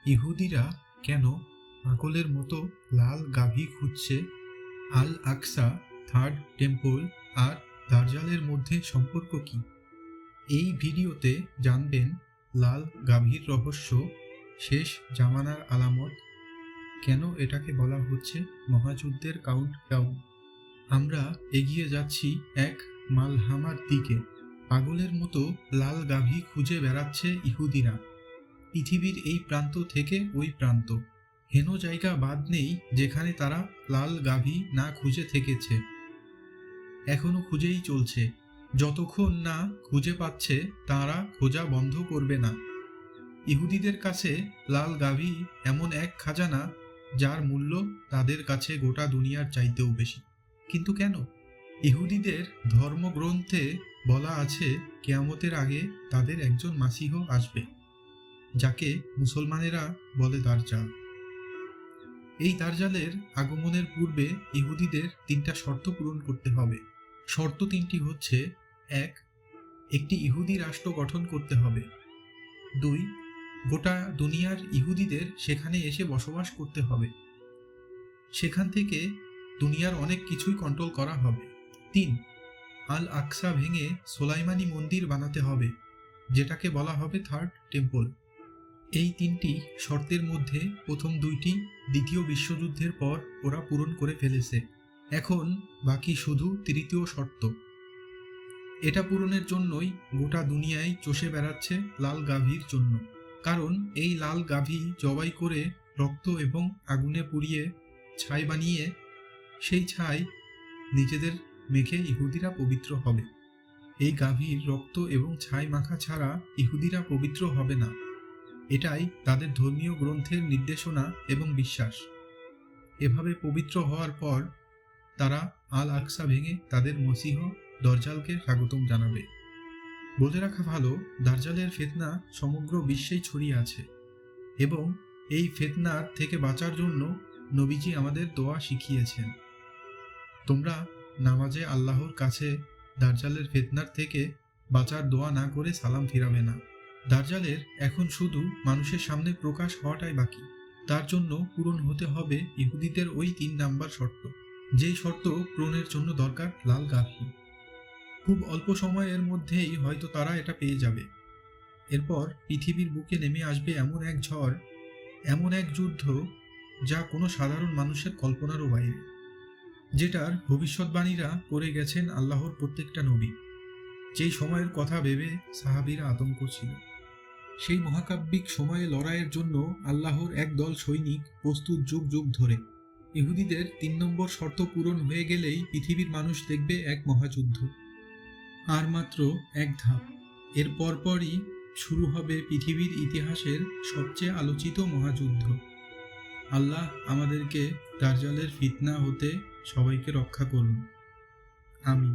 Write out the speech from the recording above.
ইহুদিরা কেন পাগলের মতো লাল গাভী খুঁজছে? আল আকসা, থার্ড টেম্পল আর দার্জালের মধ্যে সম্পর্ক কি? এই ভিডিওতে জানবেন লাল গাভীর রহস্য, শেষ জামানার আলামত, কেন এটাকে বলা হচ্ছে মহাযুদ্ধের কাউন্টডাউন। আমরা এগিয়ে যাচ্ছি এক মালহামার দিকে। পাগলের মতো লাল গাভী খুঁজে বেড়াচ্ছে ইহুদিরা, পৃথিবীর এই প্রান্ত থেকে ওই প্রান্ত। হেন জায়গা বাদ নেই যেখানে তারা লাল গাভী না খুঁজে থেকেছে। এখনো খুঁজেই চলছে। যতক্ষণ না খুঁজে পাচ্ছে তারা খোঁজা বন্ধ করবে না। ইহুদিদের কাছে লাল গাভী এমন এক খাজানা যার মূল্য তাদের কাছে গোটা দুনিয়ার চাইতেও বেশি। কিন্তু কেন? ইহুদিদের ধর্মগ্রন্থে বলা আছে কিয়ামতের আগে তাদের একজন মাসিহ আসবে, যাকে মুসলমানেরা বলে দাজ্জাল। এই দাজ্জালের আগমনের পূর্বে ইহুদিদের 3টা শর্ত পূরণ করতে হবে। শর্ত 3টি হচ্ছে: 1. একটি ইহুদি রাষ্ট্র গঠন করতে হবে। 2. গোটা দুনিয়ার ইহুদিদের সেখানে এসে বসবাস করতে হবে। সেখান থেকে দুনিয়ার অনেক কিছুই কন্ট্রোল করা হবে। 3. আল আকসা ভেঙে সোলাইমানি মন্দির বানাতে হবে, যেটাকে বলা হবে থার্ড টেম্পল। এই 3টি শর্তের মধ্যে প্রথম 2টি দ্বিতীয় বিশ্বযুদ্ধের পর ওরা পূরণ করে ফেলেছে। এখন বাকি শুধু তৃতীয় শর্ত। এটা পূরণের জন্যই গোটা দুনিয়ায় চষে বেড়াচ্ছে লাল গাভীর জন্য। কারণ এই লাল গাভী জবাই করে রক্ত এবং আগুনে পুড়িয়ে ছাই বানিয়ে সেই ছাই নিজেদের মেখে ইহুদিরা পবিত্র হবে। এই গাভীর রক্ত এবং ছাই মাখা ছাড়া ইহুদিরা পবিত্র হবে না। এটাই তাদের ধর্মীয় গ্রন্থের নির্দেশনা এবং বিশ্বাস। এভাবে পবিত্র হওয়ার পর তারা আল আকসা ভেঙে তাদের মসিহ দাজ্জালকে স্বাগতম জানাবে। বলে রাখা ভালো, দাজ্জালের ফিতনা সমগ্র বিশ্বেই ছড়িয়ে আছে এবং এই ফিতনার থেকে বাঁচার জন্য নবীজি আমাদের দোয়া শিখিয়েছেন। তোমরা নামাজে আল্লাহর কাছে দাজ্জালের ফিতনার থেকে বাঁচার দোয়া না করে সালাম ফিরাবে না। দাজ্জালের এখন শুধু মানুষের সামনে প্রকাশ হওয়াটাই বাকি। তার জন্য পূরণ হতে হবে ইহুদিদের ওই 3 নাম্বার শর্ত, যেই শর্ত পূরণের জন্য দরকার লাল গাভী। খুব অল্প সময়ের মধ্যেই হয়তো তারা এটা পেয়ে যাবে। এরপর পৃথিবীর বুকে নেমে আসবে এমন এক ঝড়, এমন এক যুদ্ধ যা কোনো সাধারণ মানুষের কল্পনারও বাইরে, যেটার ভবিষ্যৎবাণীরা করে গেছেন আল্লাহর প্রত্যেকটা নবী। যেই সময়ের কথা ভেবে সাহাবীরা আতঙ্ক ছিল। সেই মহাকাব্যিক সময়ে লড়াইয়ের জন্য আল্লাহর এক দল সৈনিক প্রস্তুত যুগ যুগ ধরে। ইহুদিদের 3 নম্বর শর্ত পূরণ হয়ে গেলেই পৃথিবীর মানুষ দেখবে এক মহাযুদ্ধ। আর মাত্র এক ধাপ, এর পরপরই শুরু হবে পৃথিবীর ইতিহাসের সবচেয়ে আলোচিত মহাযুদ্ধ। আল্লাহ আমাদেরকে দাজ্জালের ফিতনা হতে সবাইকে রক্ষা করুন। আমিন।